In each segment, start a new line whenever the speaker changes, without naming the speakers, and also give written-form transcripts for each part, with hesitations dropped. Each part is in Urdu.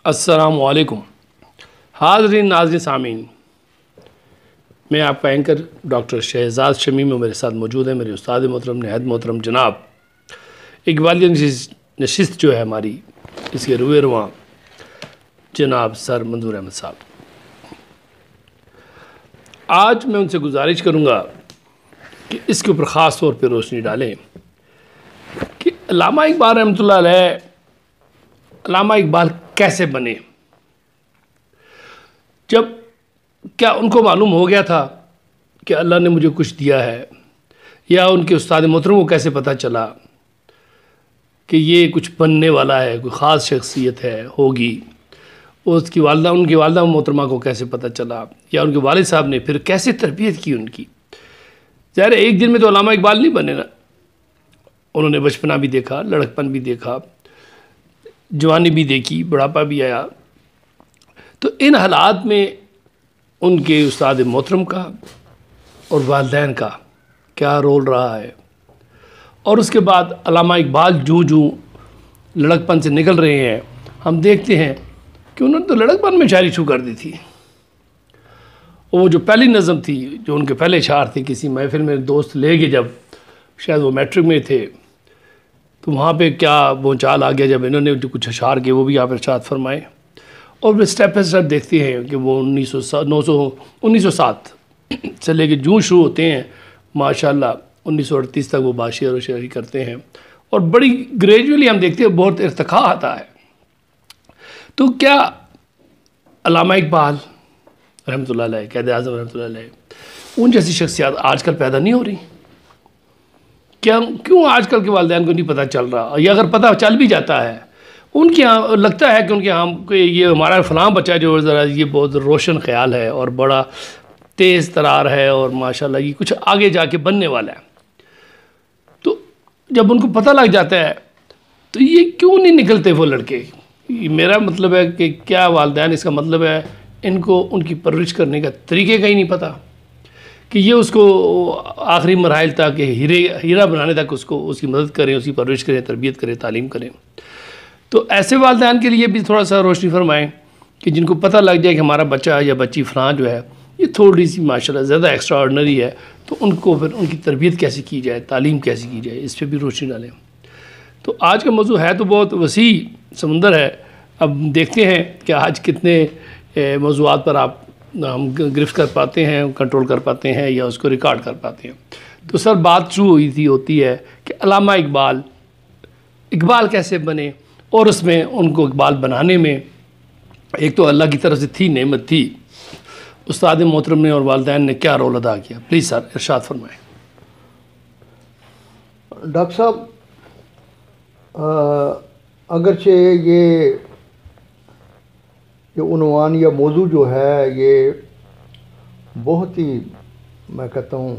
السلام علیکم حاضرین ناظرین سامعین، میں آپ کا اینکر ڈاکٹر شہزاد شمیم میرے ساتھ موجود ہیں میرے استاد محترم نہایت محترم جناب اقبالیہ نشست جو ہے ہماری، اس کے روئے رواں جناب سر منظور احمد صاحب۔ آج میں ان سے گزارش کروں گا کہ اس کے اوپر خاص طور پہ روشنی ڈالیں کہ علامہ اقبال رحمۃ اللہ علیہ علامہ اقبال کیسے بنے۔ جب کیا ان کو معلوم ہو گیا تھا کہ اللہ نے مجھے کچھ دیا ہے، یا ان کے استاد محترم کو کیسے پتہ چلا کہ یہ کچھ بننے والا ہے، کوئی خاص شخصیت ہے ہوگی؟ اس کی والدہ، ان کی والدہ محترمہ کو کیسے پتہ چلا، یا ان کے والد صاحب نے پھر کیسے تربیت کی ان کی؟ ظاہر ہے ایک دن میں تو علامہ اقبال نہیں بنے نا، انہوں نے بچپنا بھی دیکھا، لڑکپن بھی دیکھا، جوانی بھی دیکھی، بڑھاپا بھی آیا۔ تو ان حالات میں ان کے استاد محترم کا اور والدین کا کیا رول رہا ہے، اور اس کے بعد علامہ اقبال جو لڑکپن سے نکل رہے ہیں، ہم دیکھتے ہیں کہ انہوں نے تو لڑکپن میں شاعری شروع کر دی تھی۔ وہ جو پہلی نظم تھی، جو ان کے پہلے اشعار تھے، کسی محفل میں دوست لے گئے، جب شاید وہ میٹرک میں تھے، تو وہاں پہ کیا بونچال آ گیا جب انہوں نے جو کچھ اشعار کیے وہ بھی آپ ارشاد فرمائے۔ اور پھر اسٹیپ بائی اسٹیپ دیکھتے ہیں کہ وہ 1907 سے لے کے جوں شروع ہوتے ہیں، ماشاءاللہ 1938 تک وہ باشعر و شاعری کرتے ہیں، اور بڑی گریجولی ہم دیکھتے ہیں بہت ارتقاء آتا ہے۔ تو کیا علامہ اقبال رحمۃ اللہ علیہ، قائد اعظم رحمۃ اللہ علیہ، ان جیسی شخصیات آج کل پیدا نہیں ہو رہی؟ کیوں آج کل کے والدین کو نہیں پتہ چل رہا؟ یا اگر پتہ چل بھی جاتا ہے، ان کے یہاں لگتا ہے کہ ان کے یہاں یہ ہمارا فلاں بچہ جو ذرا یہ بہت روشن خیال ہے اور بڑا تیز ترار ہے، اور ماشاءاللہ یہ کچھ آگے جا کے بننے والا ہے۔ تو جب ان کو پتہ لگ جاتا ہے تو یہ کیوں نہیں نکلتے وہ لڑکے؟ میرا مطلب ہے کہ کیا والدین، اس کا مطلب ہے ان کو ان کی پرورش کرنے کا طریقے کا ہی نہیں پتہ، کہ یہ اس کو آخری مراحل تک ہیرا بنانے تک اس کی مدد کریں، اس کی پرورش کریں، تربیت کریں، تعلیم کریں۔ تو ایسے والدین کے لیے بھی تھوڑا سا روشنی فرمائیں کہ جن کو پتہ لگ جائے کہ ہمارا بچہ یا بچی فلاں جو ہے یہ تھوڑی سی ماشاءاللہ زیادہ ایکسٹرا آرڈنری ہے، تو ان کو پھر ان کی تربیت کیسے کی جائے، تعلیم کیسے کی جائے، اس پہ بھی روشنی ڈالیں۔ تو آج کا موضوع ہے تو بہت وسیع سمندر ہے، اب دیکھتے ہیں کہ آج کتنے موضوعات پر ہم گرفت کر پاتے ہیں، کنٹرول کر پاتے ہیں، یا اس کو ریکارڈ کر پاتے ہیں۔ تو سر بات شروع ہوتی ہے کہ علامہ اقبال کیسے بنے، اور اس میں ان کو اقبال بنانے میں ایک تو اللہ کی طرف سے تھی، نعمت تھی، استاد محترم نے اور والدین نے کیا رول ادا کیا؟ پلیز سر ارشاد فرمائیں۔
ڈاکٹر صاحب، اگرچہ یہ عنوان یا موضوع جو ہے یہ بہت ہی، میں کہتا ہوں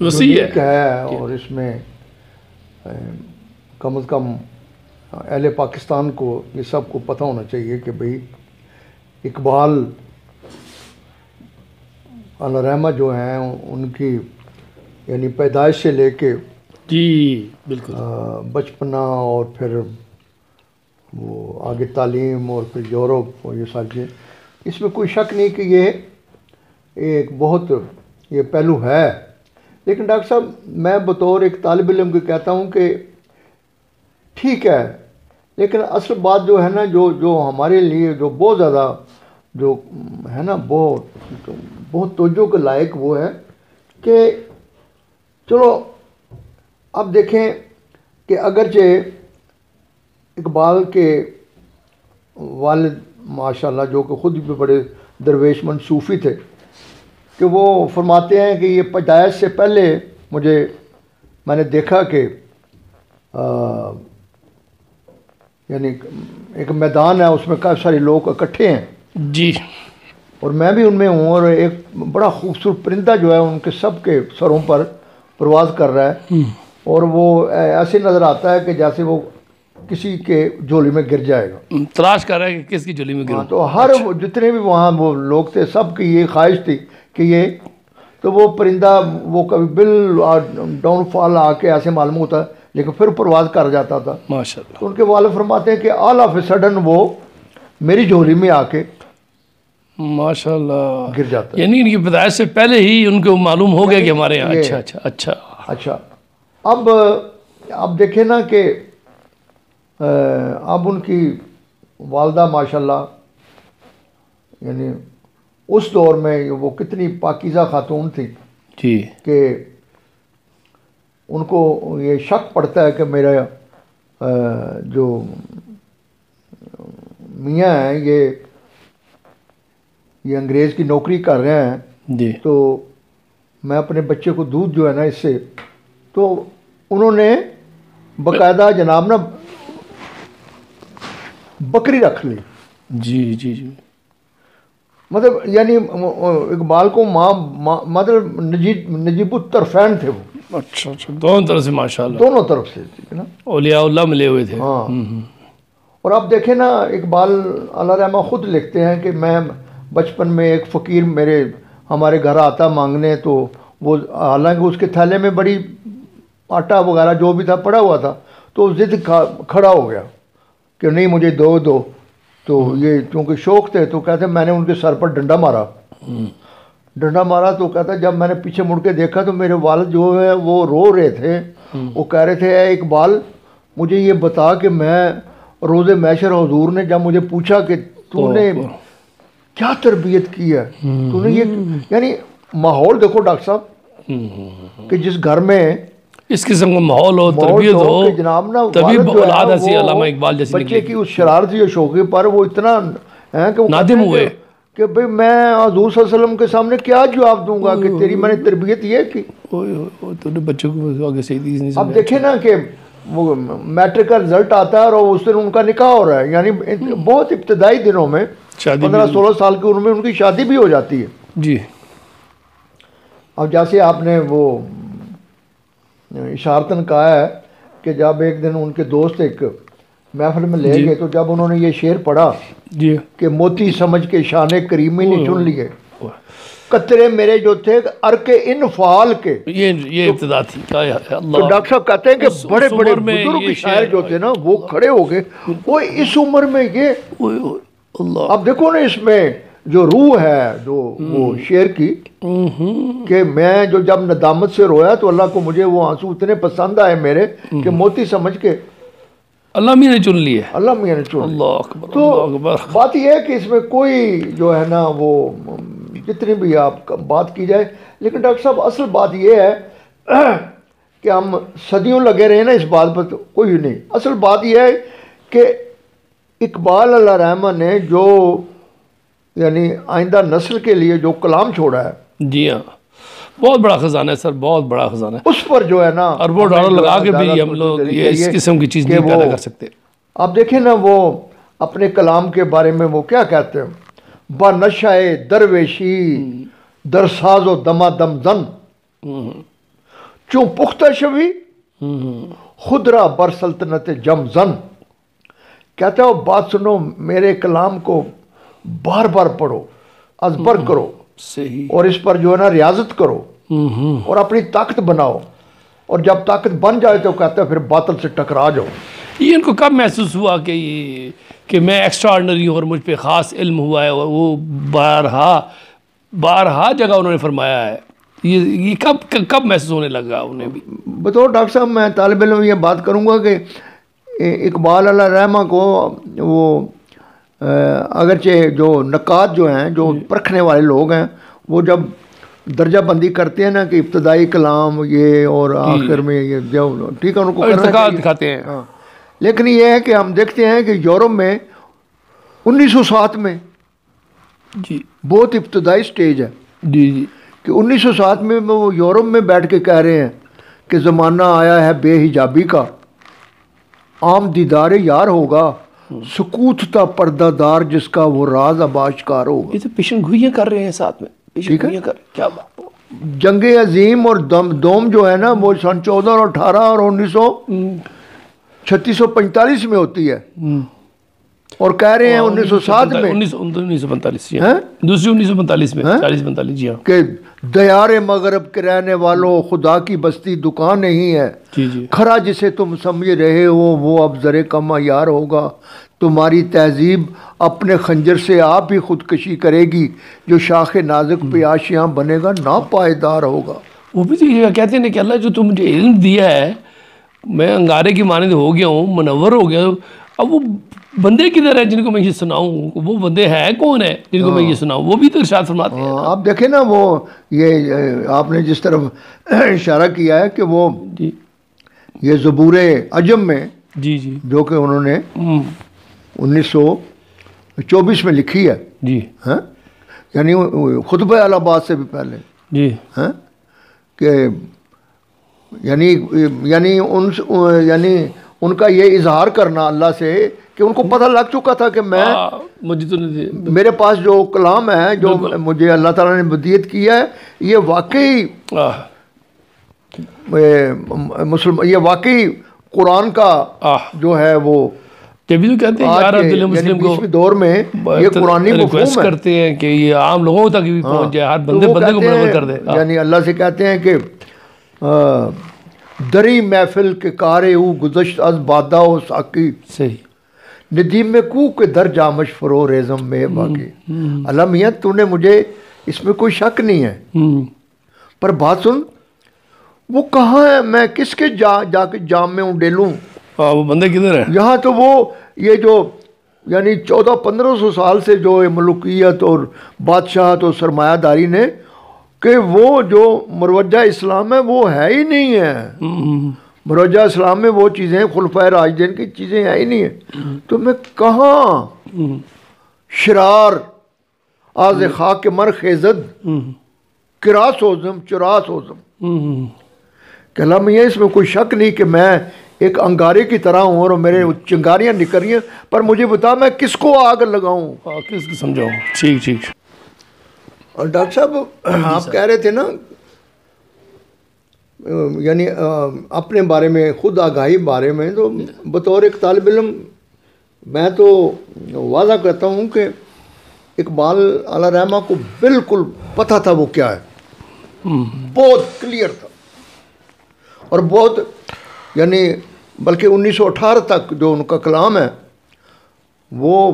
وسیع
ہے، اور اس میں کم از کم اہل پاکستان کو یہ سب کو پتہ ہونا چاہیے کہ بھئی اقبال علیہ رحمہ جو ہیں ان کی یعنی پیدائش سے لے کے
جی بالکل
بچپنا، اور پھر وہ آگے تعلیم، اور پھر یورپ، اور یہ ساری چیزیں، اس میں کوئی شک نہیں کہ یہ ایک بہت یہ پہلو ہے۔ لیکن ڈاکٹر صاحب، میں بطور ایک طالب علم کو کہتا ہوں کہ ٹھیک ہے، لیکن اصل بات جو ہے نا، جو ہمارے لیے جو بہت زیادہ جو ہے نا، بہت توجہ کے لائق وہ ہے کہ چلو اب دیکھیں کہ اگرچہ اقبال کے والد ماشاءاللہ جو کہ خود بھی بڑے درویش مند صوفی تھے، کہ وہ فرماتے ہیں کہ یہ پیدائش سے پہلے میں نے دیکھا کہ یعنی ایک میدان ہے، اس میں کافی سارے لوگ اکٹھے ہیں
جی،
اور میں بھی ان میں ہوں، اور ایک بڑا خوبصورت پرندہ جو ہے ان کے سب کے سروں پر پرواز کر رہا ہے، اور وہ ایسے نظر آتا ہے کہ جیسے وہ کسی کے جھولی میں گر جائے گا،
تلاش کر رہا ہے کہ کس کی جھولی میں گروں۔
تو ہر جتنے بھی وہاں وہ لوگ تھے، سب کی یہ خواہش تھی کہ یہ، تو وہ پرندہ وہ کبھی ڈاؤن فال آ کے ایسے معلوم ہوتا ہے لیکن پھر پرواز کر جاتا تھا.
ماشاءاللہ.
تو ان کے والد فرماتے ہیں کہ آل آف اے سڈن وہ میری جھولی میں آ کے
ماشاءاللہ
گر جاتا ہے.
یعنی ان کی پیدائش سے پہلے ہی ان کو معلوم ہو گیا کہ ہمارے یہاں. اچھا اچھا اچھا
اچھا. اب دیکھیں نا کہ اب ان کی والدہ ماشاءاللہ یعنی اس دور میں وہ کتنی پاکیزہ خاتون تھی
جی
کہ ان کو یہ شک پڑتا ہے کہ میرا جو میاں ہیں یہ انگریز کی نوکری کر رہے ہیں
جی.
تو میں اپنے بچے کو دودھ جو ہے نا اس سے تو انہوں نے باقاعدہ جناب نا بکری رکھ لی.
جی جی جی.
مطلب یعنی اقبال کو مطلب نجیب الطرفین تھے وہ.
اچھا اچھا. دونوں طرف سے ماشاءاللہ.
دونوں طرف سے نا
اولیاء اللہ ملے ہوئے تھے.
ہاں. اور آپ دیکھیں نا اقبال اللہ رحمہ خود لکھتے ہیں کہ میں بچپن میں ایک فقیر ہمارے گھر آتا مانگنے تو وہ حالانکہ اس کے تھیلے میں بڑی آٹا وغیرہ جو بھی تھا پڑا ہوا تھا تو ضد کھڑا ہو گیا کہ نہیں مجھے دو. تو یہ چونکہ شوق تھے تو کہتے میں نے ان کے سر پر ڈنڈا مارا تو کہتا جب میں نے پیچھے مڑ کے دیکھا تو میرے والد جو ہے وہ رو رہے تھے. وہ کہہ رہے تھے اے اقبال مجھے یہ بتا کہ میں روز محشر حضور نے جب مجھے پوچھا کہ تو نے کیا تربیت کی ہے تو نے یہ یعنی ماحول دیکھو ڈاکٹر صاحب کہ جس گھر میں
اس قسم کا ماحول ہو تربیت ہو
جناب نا
تبھی اولاد ایسی علامہ اقبال جیسی
بچے کی اس شرارتی اور شوقی پر وہ اتنا ہے کہ
نادم ہوئے
کہ بھئی میں حضور صلی اللہ علیہ وسلم کے سامنے کیا جواب دوں گا کہ تیری میں نے تربیت یہ کی.
تو نے بچوں کو آگے صحیح نہیں سمجھا.
اب دیکھیں نا کہ وہ میٹرک کا رزلٹ آتا ہے اور اس دن ان کا نکاح ہو رہا ہے یعنی بہت ابتدائی دنوں میں 15-16 سال کی عمر میں ان کی شادی بھی ہو جاتی ہے.
جی.
اب جیسے آپ نے وہ اشارتاً کہا ہے کہ جب ایک دن ان کے دوست ایک محفل میں لے گئے تو جب انہوں نے یہ شعر پڑھا
جی کہ
موتی سمجھ کے شان کریمی نے چن لیے قطرے میرے جو تھے ارک انفال کے.
یہ ابتدا تھی.
تو ڈاکٹر صاحب کہتے ہیں کہ بڑے بڑے بزرگ شاعر جو تھے نا وہ کھڑے ہو گئے وہ اس عمر میں یہ. اب دیکھو نا اس میں جو روح ہے جو وہ شعر کی کہ میں جو جب ندامت سے رویا تو اللہ کو مجھے وہ آنسو اتنے پسند آئے میرے کہ موتی سمجھ کے
اللہ میاں نے چن لی ہے.
اللہ میاں نے چن لی.
اللہ اکبر.
تو بات یہ ہے کہ اس میں کوئی جو ہے نا وہ جتنی بھی آپ بات کی جائے لیکن ڈاکٹر صاحب اصل بات یہ ہے کہ ہم صدیوں لگے رہے نا اس بات پر تو کوئی نہیں. اصل بات یہ ہے کہ اقبال اللہ رحمہ نے جو یعنی آئندہ نسل کے لیے جو کلام چھوڑا ہے.
جی ہاں بہت بڑا خزانہ ہے سر. بہت بڑا خزانہ ہے.
اس پر جو ہے نا
اربوں ڈالر لگا کے بھی ہم لوگ یہ اس قسم کی چیز نہیں پیدا کر سکتے.
آپ دیکھیں نا وہ اپنے کلام کے بارے میں وہ کیا کہتے ہیں با نشائے درویشی در ساز و دما دم زن چوں پختہ شوی خدرا بر سلطنت جم زن. کہتا ہے بات سنو میرے کلام کو بار بار پڑھو ازبر کرو
صحیح
اور اس پر جو ہے نا ریاضت کرو اور اپنی طاقت بناؤ اور جب طاقت بن جائے تو کہتا ہے پھر باطل سے ٹکرا جاؤ.
یہ ان کو کب محسوس ہوا کہ میں ایکسٹرا آرڈنری ہوں اور مجھ پہ خاص علم ہوا ہے اور وہ بارہا جگہ انہوں نے فرمایا ہے. یہ کب محسوس ہونے لگا انہیں بھی؟
بطور ڈاکٹر صاحب میں طالب علم یہ بات کروں گا کہ اقبال اللہ رحمہ کو وہ اگرچہ جو نقاد جو ہیں جو پرکھنے والے لوگ ہیں وہ جب درجہ بندی کرتے ہیں نا کہ ابتدائی کلام یہ اور آخر میں یہ جو ٹھیک ہے ان کو
دکھاتے ہیں.
ہاں لیکن یہ ہے کہ ہم دیکھتے ہیں کہ یورپ میں 1907 میں
جی
بہت ابتدائی سٹیج ہے
جی جی
کہ 1907 میں وہ یورپ میں بیٹھ کے کہہ رہے ہیں کہ زمانہ آیا ہے بے حجابی کا عام دیدار یار ہوگا سکوت تھا پردہ دار جس کا وہ راز اب آشکار ہوگا.
یہ تو پیشن گوئیاں کر رہے ہیں ساتھ میں.
ٹھیک ہے
کیا بات.
جنگ عظیم اور دوم جو ہے نا وہ سن 14 اور 18 اور 1936-45 میں ہوتی ہے اور کہہ رہے ہیں 1907 میں
1945
ہیں؟
دوسری 1945 میں 40-45 جی ہاں
کہ دیار مغرب کے رہنے والوں خدا کی بستی دکان نہیں ہے،
جی جی
کھرا جسے تم سمجھ رہے ہو وہ اب زر کم عیار ہوگا، تمہاری تہذیب اپنے خنجر سے آپ ہی خودکشی کرے گی، جو شاخ نازک پہ آشیاں بنے گا ناپائیدار ہوگا۔
وہ بھی تو یہ کہتے ہیں کہ اللہ جو تم مجھے علم دیا ہے، میں انگارے کی مانند ہو گیا ہوں، منور ہو گیا ہوں، اب وہ بندے کدھر ہیں جن کو میں یہ سناؤں؟ وہ بندے ہیں کون ہیں جن کو میں یہ سناؤں؟ وہ بھی تو ارشاد فرماتے ہیں۔
آپ دیکھیں نا وہ یہ آپ نے جس طرف اشارہ کیا ہے کہ وہ
جی
یہ زبور عجم میں
جی جی
جو کہ انہوں نے 1924 میں لکھی ہے،
جی
ہاں یعنی خطبہ الہ آباد سے بھی پہلے،
جی
ہاں کہ یعنی ان کا یہ اظہار کرنا اللہ سے کہ ان کو پتہ لگ چکا تھا کہ میں
مجھے تو نہیں
میرے پاس جو کلام ہے جو مجھے اللہ تعالیٰ نے بدیت کیا ہے یہ واقعی یہ واقعی قرآن کا جو ہے وہ
جبھی تو کہتے ہیں یار عبداللہ مسلم کو
20ویں دور میں یہ قرآنی
ریکویسٹ
مفہوم ہے،
کرتے ہیں کہ یہ عام لوگوں تک بھی پہنچ جائے، ہر بندے
تو وہ
بندے کو
کہتے
منور
ہیں،
کر دے۔
یعنی اللہ سے کہتے ہیں کہ دری محفل کے کارے او گزشت از بادہ و ساکی،
صحیح
ندیم میں کو کے در جامش فرو ریزم میں باقی۔ اللہ میاں تو نے مجھے اس میں کوئی شک نہیں ہے، پر بات سن، وہ کہاں ہے؟ میں کس کے جا کے جام میں ڈیلوں؟
وہ بندے کدھر ہیں؟
یہاں تو وہ یہ جو یعنی 1400-1500 سال سے جو ملوکیت اور بادشاہت اور سرمایہ داری نے کہ وہ جو مروجہ اسلام ہے وہ ہے ہی نہیں ہے، مروجہ اسلام میں وہ چیزیں خلفائے راشدین کی چیزیں ہیں ہی نہیں ہیں، تو میں کہاں شرار آز خاک مر خیزد کرا سوزم چرا سوزم، کہ اللہ میاں اس میں کوئی شک نہیں کہ میں ایک انگارے کی طرح ہوں اور میرے چنگاریاں نکل رہی ہیں، پر مجھے بتا میں کس کو آگ لگاؤں؟
کس کو سمجھاؤں؟ ٹھیک ٹھیک۔
اور ڈاکٹر صاحب آپ کہہ رہے تھے نا یعنی اپنے بارے میں خود آگاہی بارے میں، تو بطور ایک طالب علم میں تو واضح کرتا ہوں کہ اقبال علیہ رحمہ کو بالکل پتہ تھا وہ کیا ہے، بہت کلیئر تھا، اور بہت یعنی بلکہ 1918 تک جو ان کا کلام ہے وہ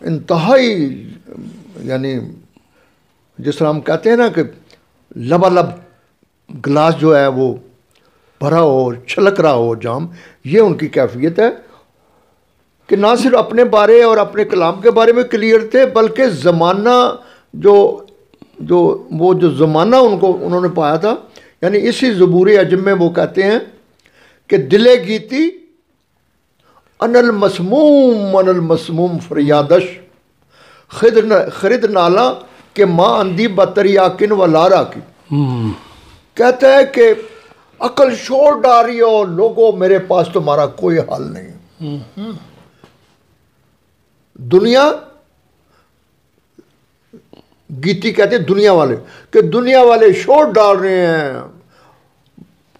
انتہائی یعنی جس طرح ہم کہتے ہیں نا کہ لبالب گلاس جو ہے وہ بھرا ہو اور چھلک رہا ہو جام، یہ ان کی کیفیت ہے کہ نہ صرف اپنے بارے اور اپنے کلام کے بارے میں کلیئر تھے بلکہ زمانہ جو زمانہ انہوں نے پایا تھا، یعنی اسی زبور عجم میں وہ کہتے ہیں کہ دل گیتی ان المسموم فریادش خرد نالا کہ ماں اندی بطریاکن و لارا کی، کہتا ہے کہ عقل شور ڈال رہی ہو لوگوں، میرے پاس تمہارا کوئی حل نہیں۔ دنیا گیتی کہتے ہیں دنیا والے، کہ دنیا والے شور ڈال رہے ہیں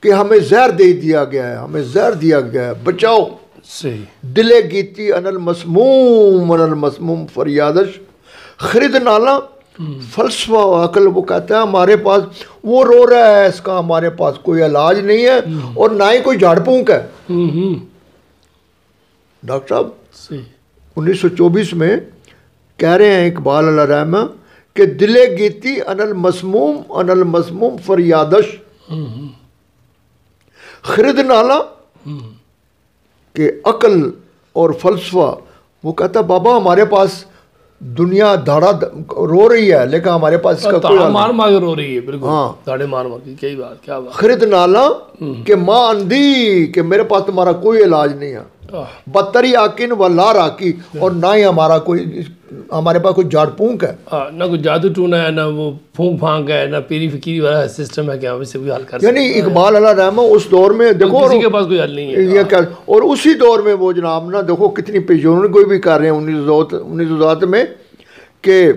کہ ہمیں زہر دے دیا گیا ہے، ہمیں زہر دیا گیا ہے، بچاؤ۔
صحیح۔
دل گیتی ان المسموم فریادش خرید نالا فلسفہ و عقل، وہ کہتا ہے ہمارے پاس وہ رو رہا ہے، اس کا ہمارے پاس کوئی علاج نہیں ہے اور نہ ہی کوئی جھاڑ پھونک ہے۔ ڈاکٹر صاحب 1924 میں کہہ رہے ہیں اقبال علیہ رحمہ کہ دل گیتی ان المسموم فریادش خرد نالا کہ عقل اور فلسفہ، وہ کہتا بابا ہمارے پاس دنیا دھاڑا رو رہی ہے لیکن ہمارے پاس اس کا کوئی
مار مار رو رہی ہے، بالکل
ہاں
داڑے مار مار کی، کیا بات، کیا بات۔
خرد نالا کہ ماں اندھی، کہ میرے پاس تمہارا کوئی علاج نہیں ہے، بدتری آکن و لا راکی، اور نہ ہی ہمارے پاس کوئی جھاڑ پھونک ہے،
نہ کوئی جادو ٹونا ہے، نہ وہ پھونک پھانک ہے، نہ پیری فکیری والا سسٹم ہے کہ ہم اس سے کوئی حل کر سکتے ہیں۔
یعنی اقبال علیہ رحمہ اس دور میں دیکھو
کسی کے پاس کوئی حل نہیں ہے،
یہ کیا، اور اسی دور میں وہ جناب نا دیکھو کتنی پیشون کوئی بھی کر رہے ہیں 1907 میں کہ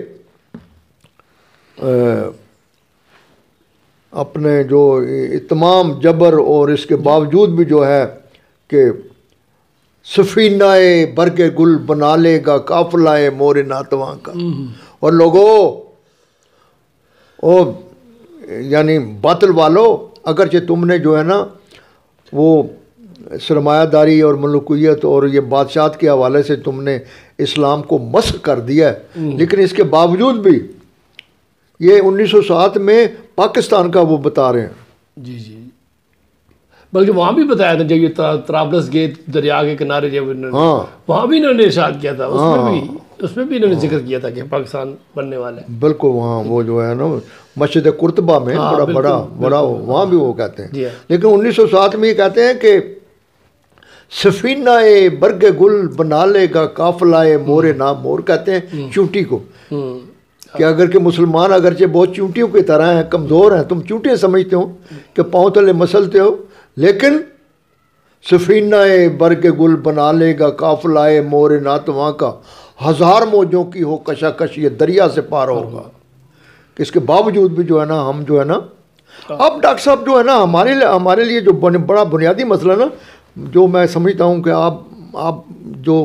اپنے جو تمام جبر اور اس کے باوجود بھی جو ہے کہ سفینہ برگ گل بنا لے گا قافلہ مور ناتواں کا. اور لوگوں او یعنی باطل والو، اگرچہ تم نے جو ہے نا وہ سرمایہ داری اور ملوکیت اور یہ بادشاہت کے حوالے سے تم نے اسلام کو مسخ کر دیا ہے، لیکن اس کے باوجود بھی یہ 1907 میں پاکستان کا وہ بتا رہے ہیں.
جی جی، بلکہ وہاں بھی بتایا تھا جب یہ طرابلس گئے دریا کے کنارے، جب انہوں نے وہاں بھی انہوں نے ارشاد کیا تھا، اس میں بھی انہوں نے ذکر کیا تھا کہ پاکستان بننے والے ہیں.
بالکل، وہاں وہ جو ہے نا مسجد قرطبہ میں بڑا وہاں بھی وہ کہتے ہیں. لیکن 1907 میں یہ کہتے ہیں کہ سفینہ برگ گل بنا لے گا قافلہ مور نام، مور کہتے ہیں چونٹی کو، کہ اگر کہ مسلمان اگرچہ بہت چونٹیوں کی طرح ہیں، کمزور ہیں، تم چونٹیاں سمجھتے ہو کہ پاؤں تلے مسلتے ہو، لیکن سفینہ برگ گل بنا لے گا قافلہ مور ناتواں کا، ہزار موجوں کی ہو کشاکش یہ دریا سے پار ہوگا. کہ اس کے باوجود بھی جو ہے نا ہم جو ہے نا، اب ڈاکٹر صاحب جو ہے نا ہمارے لیے جو بڑا بنیادی مسئلہ نا، جو میں سمجھتا ہوں کہ آپ جو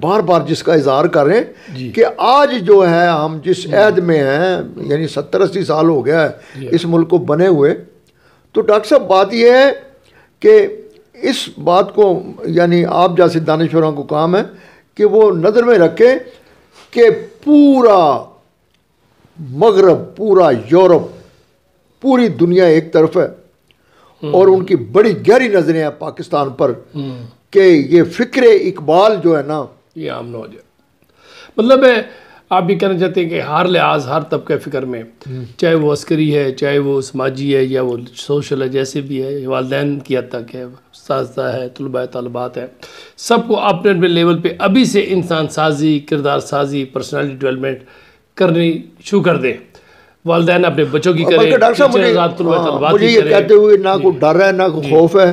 بار بار جس کا اظہار کر رہے ہیں کہ آج جو ہے ہم جس عہد میں ہیں، یعنی 70-80 سال ہو گیا ہے اس ملک کو بنے ہوئے، تو ڈاکٹر صاحب بات یہ ہے کہ اس بات کو یعنی آپ جیسے دانشوراں کو کام ہے کہ وہ نظر میں رکھیں کہ پورا مغرب، پورا یورپ، پوری دنیا ایک طرف ہے، اور ان کی بڑی گہری نظریں ہیں پاکستان پر کہ یہ فکر اقبال جو ہے نا
یہ عام نہ ہو جائے. مطلب ہے آپ بھی کہنا چاہتے ہیں کہ ہر لحاظ، ہر طبقہ فکر میں، چاہے وہ عسکری ہے، چاہے وہ سماجی ہے، یا وہ سوشل ہے، جیسے بھی ہے، والدین کی حد تک ہے، اساتذہ ہے، طلباء طالبات ہے، سب کو اپنے اپنے لیول پہ ابھی سے انسان سازی، کردار سازی، پرسنالٹی ڈیولپمنٹ کرنی شروع کر دیں. والدین اپنے بچوں کی کریں.
ڈاکٹر صاحب مجھے یہ کہتے ہوئے نہ کوئی ڈر ہے، نہ کوئی خوف ہے،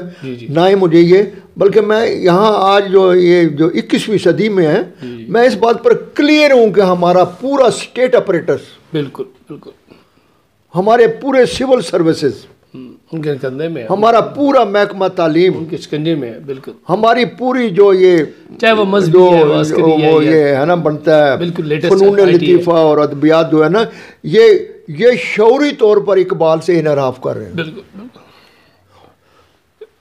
نہ ہی مجھے یہ، بلکہ میں یہاں آج جو یہ جو 21ویں صدی میں ہے، میں اس بات پر کلیئر ہوں کہ ہمارا پورا اسٹیٹ اپریٹس،
بالکل بالکل،
ہمارے پورے سول سروسز،
ان کے کندھے میں،
ہمارا پورا محکمہ تعلیم
ان کے شکنجے میں، بالکل،
ہماری پوری جو یہ
چاہے وہ مذہبی ہے، وہ عسکری ہے،
وہ یہ ہے نا بنتا ہے
بالکل
فنون لطیفہ اور ادبیات جو ہے نا، یہ شعوری طور پر اقبال سے انحراف کر رہے ہیں.
بالکل بالکل،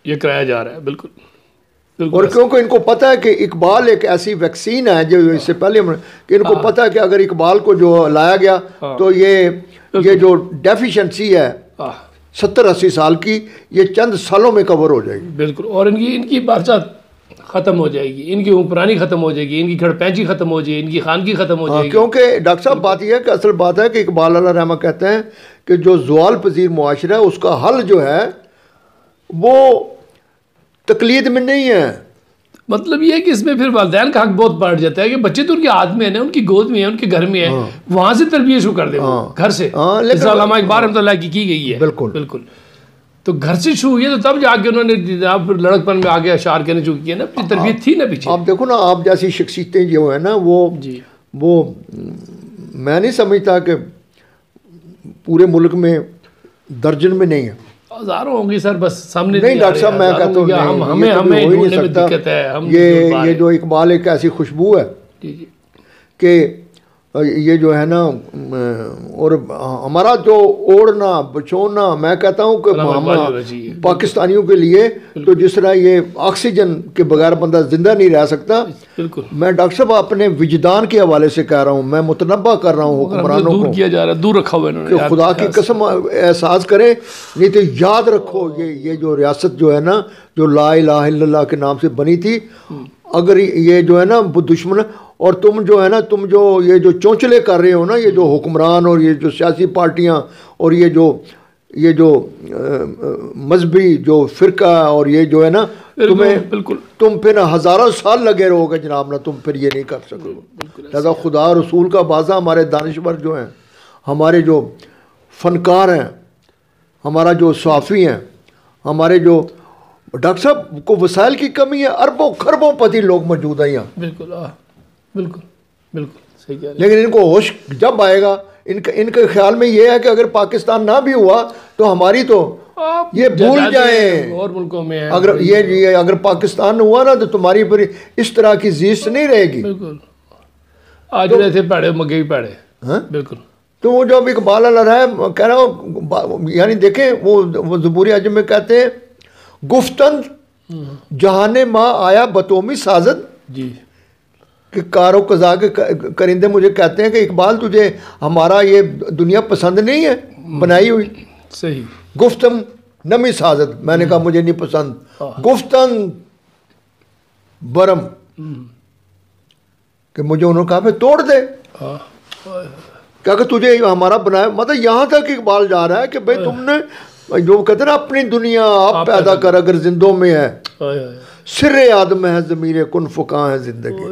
یہ کرایا جا رہا ہے. بالکل بالکل.
اور کیونکہ ان کو پتہ ہے کہ اقبال ایک ایسی ویکسین ہے جو اس سے پہلے کہ ان کو پتہ ہے کہ اگر اقبال کو جو لایا گیا تو یہ جو ڈیفیشنسی ہے 70-80 سال کی، یہ چند سالوں میں کور ہو جائے گی.
بالکل. اور ان کی بادشاہت ختم ہو جائے گی، ان کی حکمرانی ختم ہو جائے گی، ان کی کھڑ پینچی ختم ہو جائے گی، ان کی خانگی ختم ہو جائے گی.
کیونکہ ڈاکٹر صاحب بات یہ ہے کہ اصل بات ہے کہ اقبال علیہ رحمہ کہتے ہیں کہ جو زوال پذیر معاشرہ ہے اس کا حل جو ہے وہ تقلید میں نہیں ہے.
مطلب یہ ہے کہ اس میں پھر والدین کا حق بہت بڑھ جاتا ہے کہ بچے تو ان کے ہاتھ میں ہیں، ان کی گود میں ہیں، ان کے گھر میں ہیں، وہاں سے تربیت شروع کر دیں، گھر سے. علامہ اقبال رحمۃ اللہ کی گئی ہے. بالکل بالکل. تو گھر سے شروع ہوئی ہے، تو تب جا کے انہوں نے لڑک پن میں آگے اشعار کہنے شروع کیے نا، تربیت تھی نا پیچھے.
آپ دیکھو نا، آپ جیسی شخصیتیں جو ہیں نا وہ میں نہیں سمجھتا کہ پورے ملک میں درجن میں نہیں ہے.
ہزاروں ہوں گی سر، بس سامنے
نہیں. ڈاکٹر صاحب میں کہتا ہوں ہمیں ڈھونڈنے میں دقت ہے. یہ جو اقبال ایک ایسی خوشبو ہے کہ یہ جو ہے نا، اور ہمارا جو اوڑھنا بچھونا، میں کہتا ہوں کہ پاکستانیوں کے لیے تو جس طرح یہ آکسیجن کے بغیر بندہ زندہ نہیں رہ سکتا. بالکل. میں ڈاکٹر صاحب اپنے وجدان کے حوالے سے کہہ رہا ہوں، میں متنبہ کر رہا ہوں حکمرانوں کو،
دور کیا جا رہا ہے، دور رکھا ہوا ہے
کہ خدا کی قسم احساس کریں. نہیں تو یاد رکھو یہ جو ریاست جو ہے نا، جو لا الہ الا اللہ کے نام سے بنی تھی، اگر یہ جو ہے نا دشمن، اور تم جو ہے نا، تم جو یہ جو چونچلے کر رہے ہو نا، یہ جو حکمران اور یہ جو سیاسی پارٹیاں اور یہ جو مذہبی جو فرقہ اور یہ جو ہے نا، تمہیں بالکل تم پھر ہزاروں سال لگے رہو گے جناب نا، تم پھر یہ نہیں کر سکو. لہٰذا خدا رسول کا بازا، ہمارے دانشور جو ہیں، ہمارے جو فنکار ہیں، ہمارا جو صحافی ہیں، ہمارے جو ڈاکٹر صاحب کو وسائل کی کمی ہے، اربوں خربوں پتی لوگ موجود ہیں یہاں.
بالکل بالکل بالکل صحیح کہہ رہے ہیں.
لیکن ان کو ہوش جب آئے گا، ان کے خیال میں یہ ہے کہ اگر پاکستان نہ بھی ہوا تو ہماری تو
آپ
یہ بھول جائیں
اور ملکوں میں ہیں
اگر پاکستان ہوا نا تو تمہاری پھر اس طرح کی زیست نہیں رہے گی.
بالکل. آج رہے تھے پیڑے مگے بھی پیڑے. بالکل.
تو وہ جو اب اقبال اللہ ہے کہہ رہا ہوں، یعنی دیکھیں وہ زبور عجم میں کہتے ہیں گفتند جہان ماں آیا بتومی سازد،
جی
کہ کار و قضا کے کرندے مجھے کہتے ہیں کہ اقبال تجھے ہمارا یہ دنیا پسند نہیں ہے بنائی ہوئی.
صحیح.
گفتم نمی سازد، میں نے کہا مجھے نہیں پسند. گفتن برم، کہ مجھے انہوں نے کہا پھر توڑ دے. کیا کہ تجھے ہمارا بنایا، مطلب یہاں تک اقبال جا رہا ہے کہ بھئی تم نے جو کہتے ہیں نا اپنی دنیا آپ پیدا کر اگر زندوں میں ہے، سر آدم ہے ضمیر کن فقاں ہے زندگی.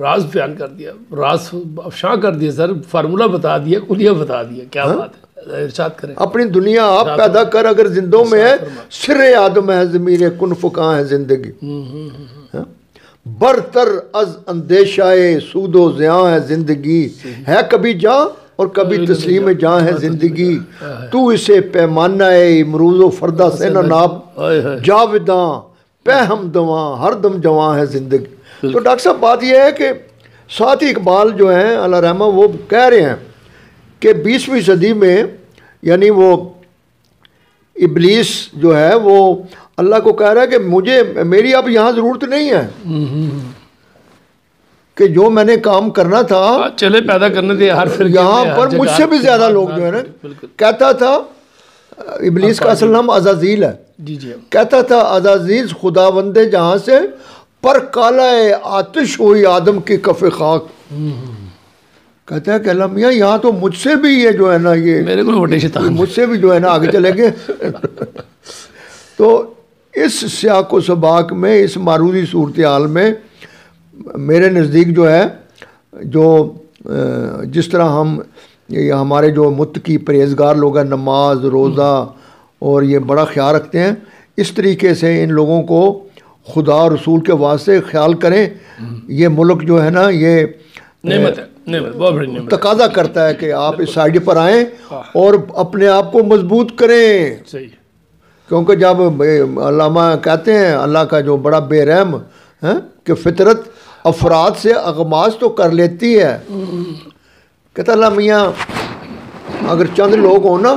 راز بیان کر دیا، راز افشاں کر دیا سر، فارمولہ بتا دیا، کلیہ بتا دیا. کیا بات ہے، ارشاد کریں.
اپنی دنیا آپ پیدا کر اگر زندوں میں ہے، سر آدم ہے ضمیر کن فقاں ہے زندگی. برتر از اندیشہ سود و زیاں ہے زندگی، ہے کبھی جاں اور کبھی تسلیم جاں ہے زندگی. تو اسے پیمانہ امروز و فردہ سے نہ ناپ، جاوداں پہ ہم دواں ہر دم جواں ہے زندگی. تو ڈاکٹر صاحب بات یہ ہے کہ ساتھ ہی اقبال جو ہیں اللہ رحمہ وہ کہہ رہے ہیں کہ 20ویں صدی میں یعنی وہ ابلیس جو ہے وہ اللہ کو کہہ رہا ہے کہ میری اب یہاں ضرورت نہیں ہے، کہ جو میں نے کام کرنا تھا
چلے پیدا کرنے دے ہر فرقے
یہاں پر مجھ سے بھی زیادہ لوگ جو ہے نا. کہتا تھا ابلیس کا اصل نام عزازیل ہے. کہتا تھا عزازیل خداوند جہاں سے پر کالا آتش ہوئی آدم کی کف خاک. کہتا ہے کہ اللہ میاں یہاں تو مجھ سے بھی یہ جو ہے نا یہ
میرے کو وٹے شیطان
مجھ سے بھی جو ہے نا آگے چلے گے. تو اس سیاق و سباق میں اس معروضی صورتحال میں میرے نزدیک جو ہے جو جس طرح ہمارے جو متقی پرہیزگار لوگ ہیں نماز روزہ اور یہ بڑا خیال رکھتے ہیں، اس طریقے سے ان لوگوں کو خدا اور رسول کے واسطے خیال کریں. یہ ملک جو ہے نا یہ
نعمت ہے، بہت بڑی نعمت
تقاضا کرتا ہے کہ آپ اس سائڈ پر آئیں اور اپنے آپ کو مضبوط کریں.
صحیح.
کیونکہ جب علامہ کہتے ہیں اللہ کا جو بڑا بے رحم ہے کہ فطرت افراد سے اغماس تو کر لیتی ہے. کہتا اللہ میاں اگر چند لوگ ہوں نا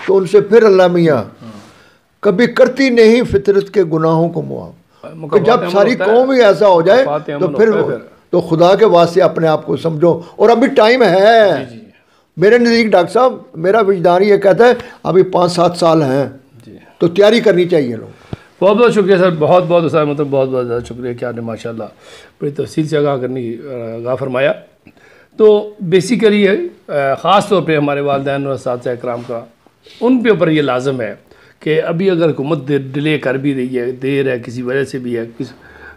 تو ان سے پھر اللہ میاں کبھی کرتی نہیں فطرت کے گناہوں کو معاف. کہ جب ساری قوم ہی ایسا ہو جائے تو پھر تو خدا کے واسطے اپنے آپ کو سمجھو. اور ابھی ٹائم ہے. میرے نزدیک ڈاکٹر صاحب میرا وجدان یہ کہتا ہے ابھی 5-7 سال ہیں تو تیاری کرنی چاہیے لوگ.
بہت بہت شکریہ سر، بہت بہت اساتذہ مطلب بہت بہت زیادہ شکریہ کہ آپ نے ماشاء اللہ بڑی تفصیل سے آگاہ فرمایا. تو بیسیکلی خاص طور پہ ہمارے والدین اور اساتذہ اکرام کا ان پہ اوپر یہ لازم ہے کہ ابھی اگر حکومت ڈیلے کر بھی رہی ہے، دیر ہے کسی وجہ سے بھی ہے،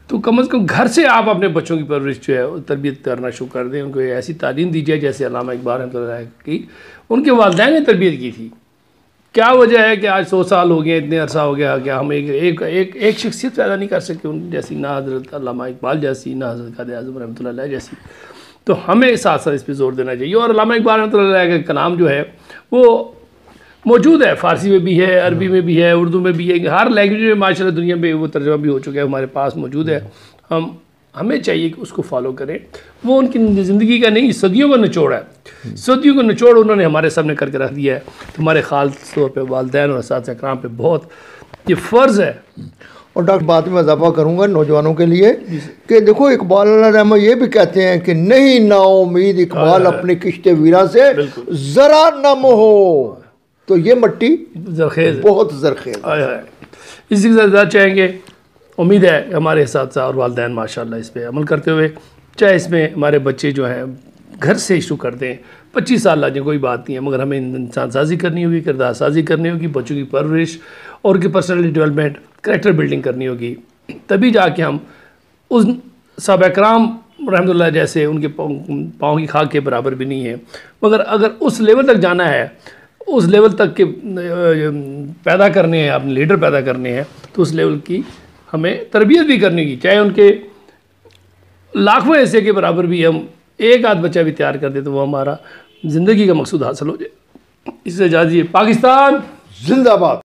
تو کم از کم گھر سے آپ اپنے بچوں کی پرورش جو ہے تربیت کرنا شروع کر دیں. ان کو ایسی تعلیم دی جائے جیسے علامہ اقبال رحمۃ اللہ علیہ کی ان کے والدین نے تربیت کی تھی. کیا وجہ ہے کہ آج 100 سال ہو گئے، اتنے عرصہ ہو گیا کہ ہم ایک شخصیت پیدا نہیں کر سکے ان جیسی، نہ حضرت علامہ اقبال جیسی، نہ حضرت قائد اعظم رحمۃ اللہ علیہ جیسی. تو ہمیں ساتھ ساتھ اس پہ زور دینا چاہیے. اور علامہ اقبال رحمۃ اللہ علیہ کا کلام جو ہے وہ موجود ہے، فارسی میں بھی ہے، عربی میں بھی ہے، اردو میں بھی ہے، ہر لینگویج میں ماشاء اللہ دنیا میں وہ ترجمہ بھی ہو چکا ہے، ہمارے پاس موجود ہے. ہمیں چاہیے کہ اس کو فالو کریں. وہ ان کی زندگی کا نہیں، صدیوں کا نچوڑ ہے. صدیوں کا نچوڑ انہوں نے ہمارے سامنے کر کے رکھ دیا ہے. ہمارے خاص طور پہ والدین اور اساتذہ اکرام پہ بہت یہ فرض ہے.
اور ڈاکٹر بات میں اضافہ کروں گا نوجوانوں کے لیے کہ دیکھو اقبال اللہ رحمہ یہ بھی کہتے ہیں کہ نہیں نا امید اقبال اپنی کشت ویراں سے ذرا نم ہو. تو یہ مٹی
زرخیز
بہت زرخیز.
اسی کے ساتھ چاہیں گے امید ہے کہ ہمارے اساتذہ اور والدین ماشاءاللہ اس پہ عمل کرتے ہوئے، چاہے اس میں ہمارے بچے جو ہیں گھر سے شروع کر دیں. 25 سال لگ جائیں کوئی بات نہیں ہے، مگر ہمیں انسان سازی کرنی ہوگی، کردار سازی کرنی ہوگی، بچوں کی پرورش اور ان کی پرسنالٹی ڈیولپمنٹ، کریکٹر بلڈنگ کرنی ہوگی. تبھی جا کے ہم اس صحابہ کرام رحمۃ اللہ جیسے ان کے پاؤں کی خاک کے برابر بھی نہیں ہے، مگر اگر اس لیول تک جانا ہے، اس لیول تک کے پیدا کرنے ہیں، اپنے لیڈر پیدا کرنے ہیں، تو اس لیول کی ہمیں تربیت بھی کرنی ہوگی. چاہے ان کے لاکھوں حصے کے برابر بھی ہم ایک آدھ بچہ بھی تیار کر دیں تو وہ ہمارا زندگی کا مقصود حاصل ہو جائے. اس سے اجازت دیجیے. پاکستان
زندہ باد.